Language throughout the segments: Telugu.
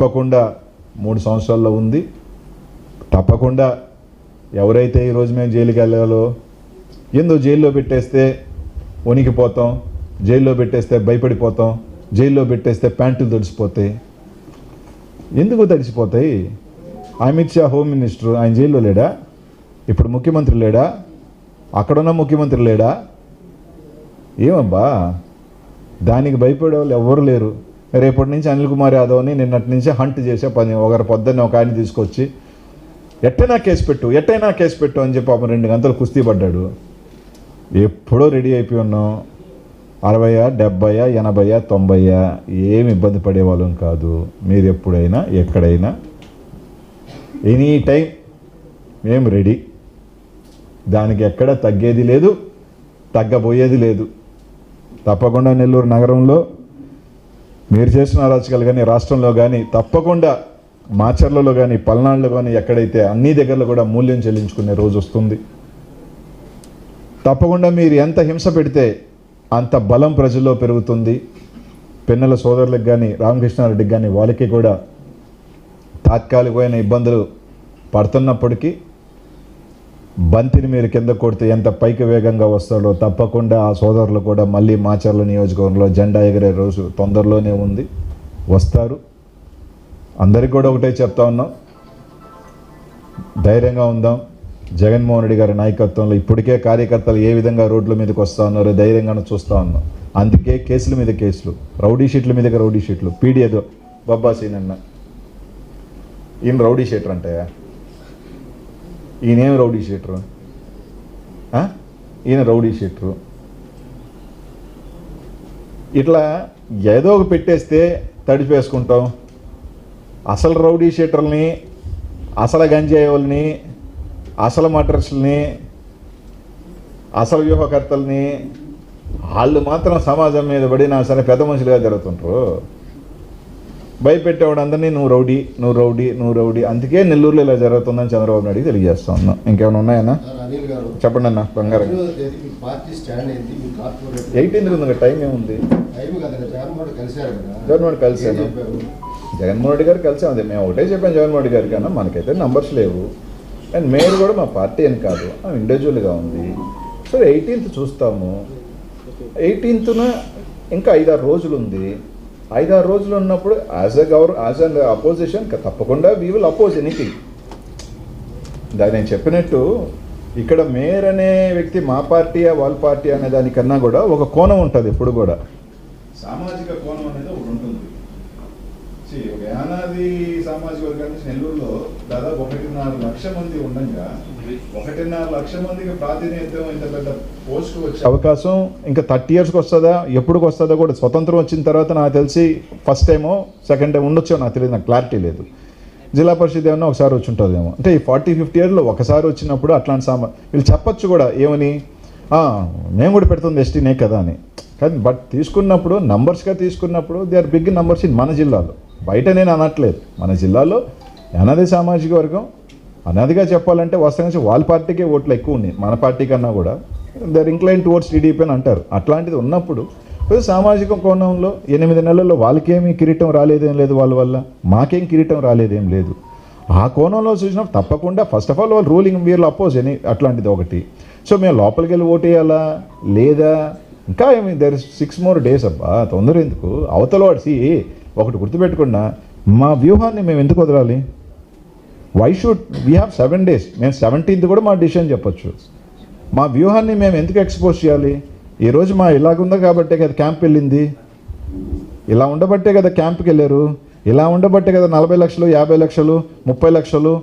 తప్పకుండా 3 సంవత్సరాల్లో ఉంది. తప్పకుండా ఎవరైతే ఈరోజు మేము జైలుకి వెళ్ళాలో ఏందో జైల్లో పెట్టేస్తే వణికిపోతాం, జైల్లో పెట్టేస్తే భయపడిపోతాం, జైల్లో పెట్టేస్తే ప్యాంటులు తడిసిపోతాయి. ఎందుకు తడిసిపోతాయి? అమిత్ షా హోమ్ మినిస్టర్, ఆయన జైల్లో లేడా? ఇప్పుడు ముఖ్యమంత్రి లేడా? అక్కడున్న ముఖ్యమంత్రి లేడా? ఏమబ్బా దానికి భయపడే వాళ్ళు ఎవ్వరు లేరు. రేపటి నుంచి అనిల్ కుమార్ యాదవ్ని నిన్నటి నుంచి హంట్ చేసే పని. ఒకరి పొద్దున్న ఒక ఆయన తీసుకొచ్చి ఎట్టైనా కేసు పెట్టు అని చెప్పి పాపం 2 గంటలు కుస్తీ పడ్డాడు. ఎప్పుడో రెడీ అయిపోయి ఉన్నాం. 60, 70, 80, 90 ఏమి ఇబ్బంది పడేవాళ్ళం కాదు. మీరు ఎప్పుడైనా ఎక్కడైనా ఎనీ టైం మేము రెడీ. దానికి ఎక్కడ తగ్గేది లేదు, తగ్గబోయేది లేదు. తప్పకుండా నెల్లూరు నగరంలో మీరు చేసిన అరాచకాలు కానీ రాష్ట్రంలో కానీ తప్పకుండా మాచర్లలో కానీ పల్నాడులో కానీ ఎక్కడైతే అన్ని దగ్గరలో కూడా మూల్యం చెల్లించుకునే రోజు వస్తుంది. తప్పకుండా మీరు ఎంత హింస పెడితే అంత బలం ప్రజల్లో పెరుగుతుంది. పిన్నెల సోదరులకు కానీ రామకృష్ణారెడ్డికి కానీ వాళ్ళకి కూడా తాత్కాలికమైన ఇబ్బందులు పడుతున్నప్పటికీ బంతిని మీరు కింద కొడితే ఎంత పైకి వేగంగా వస్తాడో తప్పకుండా ఆ సోదరులు కూడా మళ్ళీ మాచర్ల నియోజకవర్గంలో జెండా ఎగిరే రోజు తొందరలోనే ఉంది, వస్తారు. అందరికీ కూడా ఒకటే చెప్తా ఉన్నాం, ధైర్యంగా ఉందాం. జగన్మోహన్ రెడ్డి గారి నాయకత్వంలో ఇప్పటికే కార్యకర్తలు ఏ విధంగా రోడ్ల మీదకి వస్తూ ఉన్నారో ధైర్యంగానే చూస్తూ ఉన్నాం. అందుకే కేసుల మీద కేసులు, రౌడీ షీట్ల మీదకి రౌడీ షీట్లు. పీడిఏదో బాబా సీనన్న ఈయన రౌడీ షీటర్ అంటాయా? ఈయనేం రౌడీ షీటరు? ఈయన రౌడీ షీటరు. ఇట్లా ఏదో ఒక పెట్టేస్తే తడిపేసుకుంటాం. అసలు రౌడీ షీటర్ని, అసలు గంజాయి వాళ్ళని, అసలు మటర్స్ని, అసలు వ్యూహకర్తల్ని వాళ్ళు మాత్రం సమాజం మీద పడినా సరే పెద్ద మనుషులుగా జరుగుతుంటారు. భయపెట్టేవాడు అందరినీ నువ్వు రౌడీ. అందుకే నెల్లూరులో ఇలా జరుగుతుందని చంద్రబాబు నాయుడు తెలియజేస్తా ఉన్నాం. ఇంకేమైనా ఉన్నాయన్నా? చెప్పండి అన్న. బంగారం 18 ఉంది, టైం ఏముంది? జగన్మోహన్ కలిసాను, జగన్మోహన్ రెడ్డి గారు కలిసాం. అదే మేము ఒకటే చెప్పాను జగన్మోహన్ రెడ్డి గారికి, అన్న మనకైతే నంబర్స్ లేవు అండ్ మేయర్ కూడా మా పార్టీ అని కాదు, ఇండివిజువల్గా ఉంది. సో 18th చూస్తాము. 18th ఇంకా 5-6 రోజులు ఉంది. 5-6 రోజులు ఉన్నప్పుడు యాజ్ అన్ అపోజిషన్ తప్పకుండా వీ విల్ అపోజ్ ఎనీథింగ్. దాన్ని నేను చెప్పినట్టు ఇక్కడ మేయర్ అనే వ్యక్తి మా పార్టీయా వాళ్ళ పార్టీ అనే దానికన్నా కూడా ఒక కోణం ఉంటుంది. ఎప్పుడు కూడా సామాజిక కోణం అనేది ఒకటి ఉంటుంది. ఒక యానాది సామాజిక వర్గాన్ని నెల్లూరులో దాదాపు 1.5 లక్ష మంది ఉండగా 1.5 లక్ష మందికి ప్రాతినిధ్యం ఇంత పెద్ద పోస్ట్కి వచ్చే అవకాశం ఇంకా 30 yearsకి వస్తుందా, ఎప్పుడుకి వస్తుందో కూడా. స్వతంత్రం వచ్చిన తర్వాత నాకు తెలిసి ఫస్ట్ టైమో సెకండ్ టైం ఉండొచ్చో నాకు తెలియదు, నాకు క్లారిటీ లేదు. జిల్లా పరిషత్ ఏమన్నా ఒకసారి వచ్చి ఉంటుందేమో. అంటే ఈ 40-50 yearsలో ఒకసారి వచ్చినప్పుడు అట్లాంటి వీళ్ళు చెప్పచ్చు కూడా ఏమని, మేము కూడా పెడుతుంది ఎస్టీనే కదా అని. కానీ బట్ తీసుకున్నప్పుడు నంబర్స్గా తీసుకున్నప్పుడు they are big numbers in మన జిల్లాలో. బయట నేను అనట్లేదు, మన జిల్లాలో అనాది సామాజిక వర్గం అనాదిగా చెప్పాలంటే వాస్తవంగా వాళ్ళ పార్టీకే ఓట్లు ఎక్కువ ఉన్నాయి మన పార్టీ కన్నా కూడా. They are incline towards TDP అని అంటారు. అట్లాంటిది ఉన్నప్పుడు సామాజిక కోణంలో 8 నెలల్లో వాళ్ళకేమీ కిరీటం రాలేదేం లేదు, వాళ్ళ వల్ల మాకేం కిరీటం రాలేదేం లేదు. ఆ కోణంలో చూసినప్పుడు తప్పకుండా ఫస్ట్ ఆఫ్ ఆల్ వాళ్ళు రూలింగ్ వీళ్ళు అపోజ్ అని అట్లాంటిది ఒకటి. సో మేము లోపలికి వెళ్ళి ఓటు వేయాలా లేదా? ఇంకా ఏమి దర్ ఇస్ 6 more days అబ్బా, తొందర ఎందుకు? అవతల వాడిసి ఒకటి గుర్తుపెట్టుకున్నా, మా వ్యూహాన్ని మేము ఎందుకు వదలాలి? Why should we have 7 days? మేము 17th కూడా మా డిసిషన్ చెప్పొచ్చు. మా వ్యూహాన్ని మేము ఎందుకు ఎక్స్పోజ్ చేయాలి? ఈరోజు మా ఇలాగుందా కాబట్టే కదా క్యాంప్ వెళ్ళింది, ఇలా ఉండబట్టే కదా క్యాంప్కి వెళ్ళారు, ఇలా ఉండబట్టే కదా 40 లక్షలు, 50 లక్షలు, 30 లక్షలు,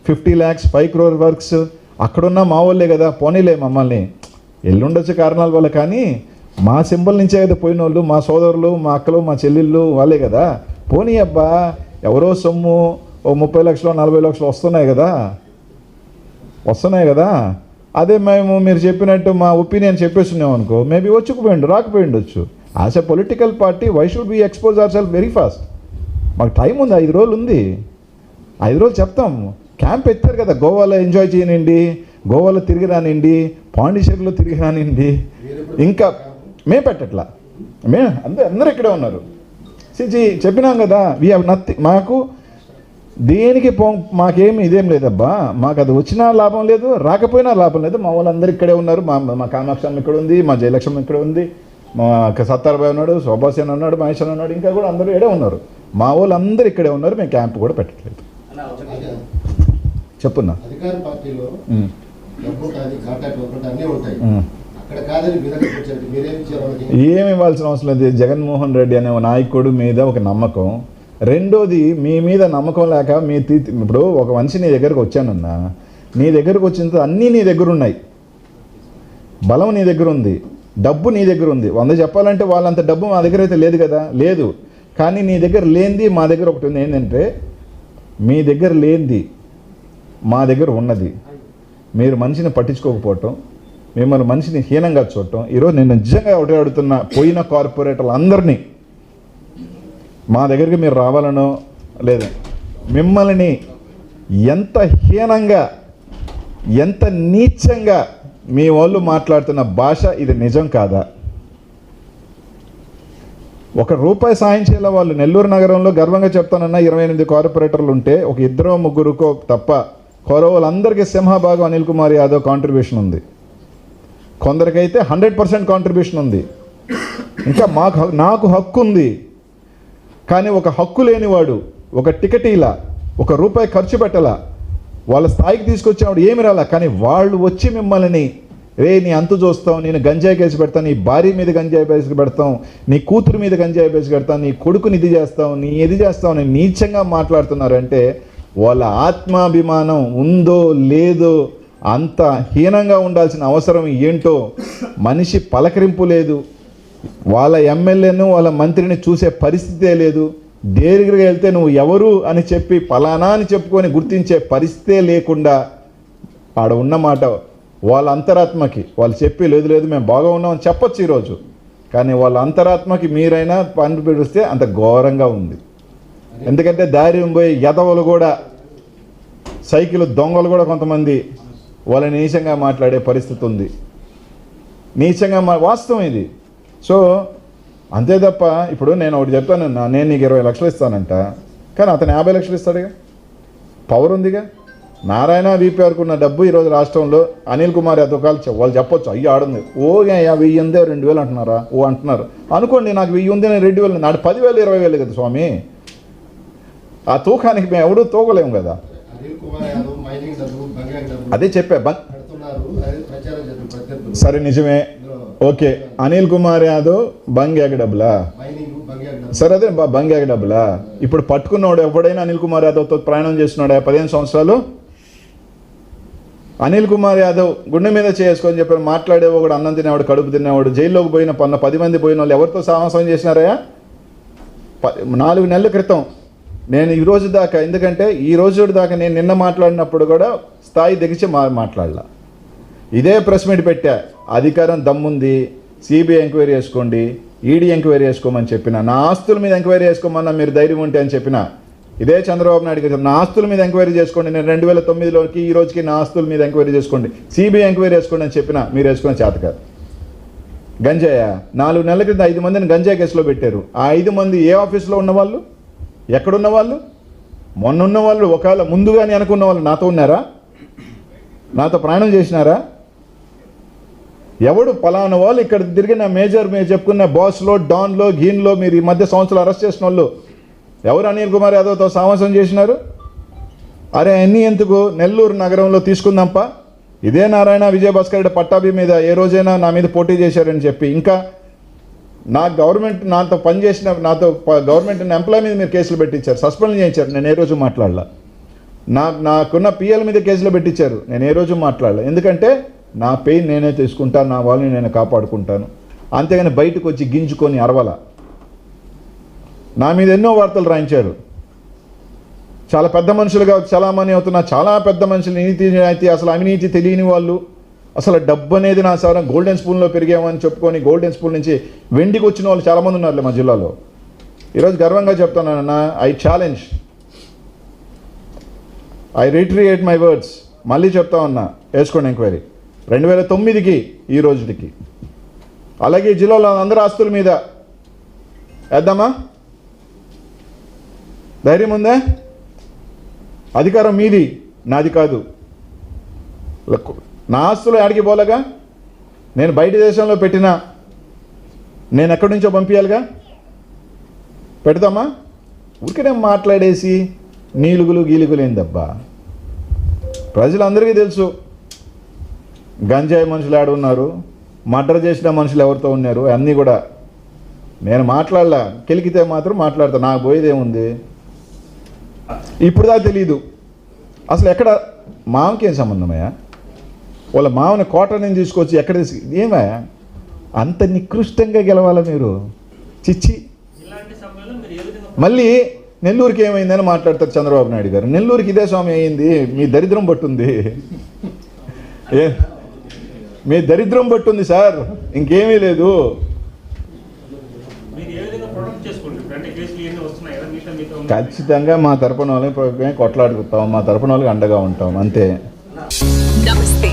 50 lakhs, 5 crore వర్క్స్ అక్కడున్న మా వాళ్ళే కదా. పోనీలే మమ్మల్ని ఎల్లుండొచ్చే కారణాల వల్ల, కానీ మా సింబల్ నుంచే కదా పోయిన వాళ్ళు, మా సోదరులు, మా అక్కలు, మా చెల్లెళ్ళు వాళ్ళే కదా. పోనీ అబ్బా, ఎవరో సొమ్ము ఓ 30 లక్షలు 40 లక్షలు వస్తున్నాయి కదా. అదే మేము మీరు చెప్పినట్టు మా ఒపీనియన్ చెప్పేస్తున్నాం అనుకో, మేబీ రాకపోయిండొచ్చు. As a political party we should be expose our self very fast? మాకు టైం ఉంది, 5 రోజులు ఉంది. 5 రోజులు చెప్తాం. క్యాంప్ ఎత్తారు కదా, గోవాలో ఎంజాయ్ చేయనండి, గోవాలో తిరిగి రానివ్వండి, పాండిచేరిలో తిరిగి రానివ్వండి. ఇంకా మేము పెట్టట్లా, అందరూ ఇక్కడే ఉన్నారు. చెప్పినాం కదా, వీ హ్యావ్ నథింగ్. మాకు దేనికి మాకేమి ఇదేం లేదబ్బా, మాకు అది వచ్చినా లాభం లేదు, రాకపోయినా లాభం లేదు. మా వాళ్ళందరూ ఇక్కడే ఉన్నారు. మా కామాక్షమ్మ ఇక్కడ ఉంది, మా జయలక్ష్మి ఇక్కడ ఉంది, మా సత్తారబాయ్ ఉన్నాడు, శోభాసేన్ ఉన్నాడు, మహేశ్వర్ ఉన్నాడు, ఇంకా కూడా అందరూ ఇక్కడే ఉన్నారు. మా వాళ్ళు అందరూ ఇక్కడే ఉన్నారు. మేము క్యాంప్ కూడా పెట్టట్లేదు. చెప్పున్నా అధికార పార్టీలో ఏమి ఇవ్వాల్సిన అవసరం లేదు. జగన్మోహన్ రెడ్డి అనే నాయకుడు మీద ఒక నమ్మకం. రెండోది, మీ మీద నమ్మకం లేక ఇప్పుడు ఒక మనిషి నీ దగ్గరకు వచ్చానన్నా, నీ దగ్గరకు వచ్చిన అన్నీ నీ దగ్గర ఉన్నాయి. బలం నీ దగ్గర ఉంది, డబ్బు నీ దగ్గర ఉంది. 100 చెప్పాలంటే వాళ్ళంత డబ్బు మా దగ్గర అయితే లేదు కదా, లేదు. కానీ నీ దగ్గర లేనిది మా దగ్గర ఒకటి ఉంది. ఏంటంటే మీ దగ్గర లేనిది మా దగ్గర ఉన్నది. మీరు మనిషిని పట్టించుకోకపోవటం, మిమ్మల్ని మనిషిని హీనంగా చూడటం. ఈరోజు నేను నిజంగా ఒకటి అడుగుతున్నా, పోయిన కార్పొరేటర్లు అందరినీ మా దగ్గరికి మీరు రావాలనో లేదు, మిమ్మల్ని ఎంత హీనంగా, ఎంత నీచంగా మీ వాళ్ళు మాట్లాడుతున్న భాష ఇది నిజం కాదా? ₹1 సాయం చేయాల వాళ్ళు. నెల్లూరు నగరంలో గర్వంగా చెప్తానన్నా 28 కార్పొరేటర్లు ఉంటే ఒక 2-3 తప్ప వాళ్ళందరికీ సింహభాగం అనిల్ కుమార్ యాదవ్ కాంట్రిబ్యూషన్ ఉంది. కొందరికైతే 100% కాంట్రిబ్యూషన్ ఉంది. ఇంకా నాకు హక్కు ఉంది. కానీ ఒక హక్కు లేనివాడు, ఒక టికెట్ ఇలా ₹1 ఖర్చు పెట్టాలా, వాళ్ళ స్థాయికి తీసుకొచ్చినప్పుడు ఏమి రాలా. కానీ వాళ్ళు వచ్చి మిమ్మల్ని నీ అంతు చూస్తాం, నేను గంజాయి కేసు పెడతాను, నీ భార్య మీద గంజాయి కేసు పెడతాం, నీ కూతురు మీద గంజాయి కేసు పెడతాం, నీ కొడుకుని ఇది చేస్తాం, నీ ఇది చేస్తాం అని నీచంగా మాట్లాడుతున్నారంటే వాళ్ళ ఆత్మాభిమానం ఉందో లేదో, అంత హీనంగా ఉండాల్సిన అవసరం ఏంటో. మనిషి పలకరింపు లేదు, వాళ్ళ ఎమ్మెల్యేను వాళ్ళ మంత్రిని చూసే పరిస్థితే లేదు. దగ్గరికి వెళ్తే నువ్వు ఎవరు అని చెప్పి పలానా అని చెప్పుకొని గుర్తించే పరిస్థితే లేకుండా ఆడ ఉన్నమాట వాళ్ళ అంతరాత్మకి వాళ్ళు చెప్పి లేదు మేము బాగా ఉన్నామని చెప్పొచ్చు ఈరోజు. కానీ వాళ్ళ అంతరాత్మకి మీరైనా పని పెడిస్తే అంత ఘోరంగా ఉంది. ఎందుకంటే దారి పోయి యదవలు కూడా, సైకిల్ దొంగలు కూడా కొంతమంది వాళ్ళని నీచంగా మాట్లాడే పరిస్థితి ఉంది. నీచంగా వాస్తవం ఇది. సో అంతే తప్ప ఇప్పుడు నేను ఒకటి చెప్తానన్నా, నేను నీకు 20 లక్షలు ఇస్తానంట, కానీ అతను 50 లక్షలు ఇస్తాడుగా, పవర్ ఉందిగా. నారాయణ వీపీఆర్కు ఉన్న డబ్బు ఈరోజు రాష్ట్రంలో అనిల్ కుమార్ యాదవ్ వాళ్ళు చెప్పొచ్చు, అయ్యి ఆడుంది, 1000 ఉందే 2000 అంటున్నారా, అంటున్నారు అనుకోండి. నాకు 1000 ఉంది, నేను 2000, నాడు 10,000 20,000 కదా స్వామి. ఆ తూకానికి మేము ఎవడూ తూకలేము కదా. అదే చెప్పా. సరే నిజమే, ఓకే. అనిల్ కుమార్ యాదవ్ బంగ్యాగ్ డబ్బులా, సరే అదే బంగ్యాగ్ డబ్బులా. ఇప్పుడు పట్టుకున్నాడు ఎప్పుడైనా అనిల్ కుమార్ యాదవ్తో ప్రయాణం చేస్తున్నాడు 15 సంవత్సరాలు? అనిల్ కుమార్ యాదవ్ గుండె మీద చేసుకొని చెప్పారు మాట్లాడేవాడు, అన్నం తినేవాడు, కడుపు తినేవాడు, జైల్లోకి పోయిన 10 మంది పోయిన వాళ్ళు ఎవరితో సాహసం చేసినారయ్యా? 4 నెలల క్రితం. నేను ఈ రోజు దాకా, ఎందుకంటే ఈ రోజు దాకా నేను నిన్న మాట్లాడినప్పుడు కూడా స్థాయి దిగిచి మాట్లాడలా. ఇదే ప్రెస్ మీట్ పెట్టా, అధికారం దమ్ముంది, సిబిఐ ఎంక్వైరీ చేసుకోండి, ఈడీ ఎంక్వైరీ చేసుకోమని చెప్పిన, నా ఆస్తుల మీద ఎంక్వైరీ చేసుకోమన్నా మీరు ధైర్యం ఉంటే అని చెప్పిన. ఇదే చంద్రబాబు నాయుడు గారు నా ఆస్తుల మీద ఎంక్వైరీ చేసుకోండి, నేను 2009లోకి ఈ రోజుకి నా ఆస్తుల మీద ఎంక్వైరీ చేసుకోండి, సిబిఐ ఎంక్వైరీ చేసుకోండి అని చెప్పిన, మీరు వేసుకునే చేత కాదు. గంజాయ 4 నెలల క్రితం 5 మందిని గంజాయి కేసులో పెట్టారు. ఆ 5 మంది ఏ ఆఫీస్లో ఉన్నవాళ్ళు, ఎక్కడున్న వాళ్ళు? మొన్న ఉన్న వాళ్ళు, ఒకవేళ ముందుగానే అనుకున్న వాళ్ళు నాతో ఉన్నారా? నాతో ప్రయాణం చేసినారా? ఎవడు పలానా వాళ్ళు ఇక్కడ తిరిగిన మేజర్ మీరు చెప్పుకున్న బాస్లో, డాన్లో, గీన్లో మీరు ఈ మధ్య సంవత్సరాలు అరెస్ట్ చేసిన వాళ్ళు ఎవరు అనిల్ కుమార్ యాదవ్తో సావాసం చేసినారు? అరే అన్నీ ఎందుకు, నెల్లూరు నగరంలో తీసుకుందాంప. ఇదే నారాయణ విజయభాస్కర్ రెడ్డి పట్టాభి మీద ఏ రోజైనా నా మీద పోటీ చేశారని చెప్పి, ఇంకా నా గవర్నమెంట్ నాతో పనిచేసిన గవర్నమెంట్ ఎంప్లాయ్ మీద మీరు కేసులు పెట్టించారు, సస్పెండ్ చేయించారు, నేను ఏ రోజు మాట్లాడలా. నాకున్న పిఎల్ మీద కేసులు పెట్టించారు, నేను ఏ రోజు మాట్లాడలా. ఎందుకంటే నా పెయిన్ నేనే తీసుకుంటాను, నా వాళ్ళని నేను కాపాడుకుంటాను. అంతేగాని బయటకు వచ్చి గింజుకొని అరవల. నా మీద ఎన్నో వార్తలు రాయించారు. చాలా పెద్ద మనుషులుగా చలామణి అవుతున్న చాలా పెద్ద మనుషులు, నీతి అయితే అసలు అవినీతి తెలియని వాళ్ళు, అసలు డబ్బు అనేది నా సార్ గోల్డెన్ స్పూన్లో పెరిగామని చెప్పుకొని గోల్డెన్ స్పూన్ నుంచి వెండికి వచ్చిన వాళ్ళు చాలామంది ఉన్నారు మా జిల్లాలో. ఈరోజు గర్వంగా చెప్తానన్నా, ఐ రిట్రియేట్ మై వర్డ్స్. మళ్ళీ చెప్తా ఉన్నా, వేసుకోండి ఎంక్వైరీ 2009కి ఈ రోజుకి. అలాగే జిల్లాలో అందరి ఆస్తుల మీద వేద్దామా? ధైర్యం ఉందా? అధికారం మీది, నాది కాదు. నా ఆస్తులు ఆడికి పోలేగా, నేను బయట దేశంలో పెట్టినా నేను ఎక్కడి నుంచో పంపించాలిగా. పెడతామా? ఊరికనే మాట్లాడేసి నీలుగులు గీలుగులు ఏందబ్బా. ప్రజలందరికీ తెలుసు గంజాయి మనుషులు ఆడ ఉన్నారు, మర్డర్ చేసిన మనుషులు ఎవరితో ఉన్నారు, అన్నీ కూడా. నేను మాట్లాడలా, కెలికితే మాత్రం మాట్లాడతా, నాకు పోయేదేముంది. ఇప్పుడు దాకా తెలీదు అసలు ఎక్కడ మామకి ఏం సంబంధమయ్యా. వాళ్ళ మామని కోట నుంచి తీసుకొచ్చి ఎక్కడ ఏమయ్యా అంత నికృష్టంగా గెలవాలా మీరు? చిచ్చి. మళ్ళీ నెల్లూరుకి ఏమైందని మాట్లాడతారు చంద్రబాబు నాయుడు గారు. నెల్లూరుకి ఇదే స్వామి అయింది, మీ దరిద్రం పట్టుంది. మీ దరిద్రం పట్టుంది సార్, ఇంకేమీ లేదు. ఖచ్చితంగా మా తరపున వాళ్ళని కొట్లాడుకుంటాం, మా తరపున వాళ్ళకి అండగా ఉంటాం, అంతే. నమస్తే.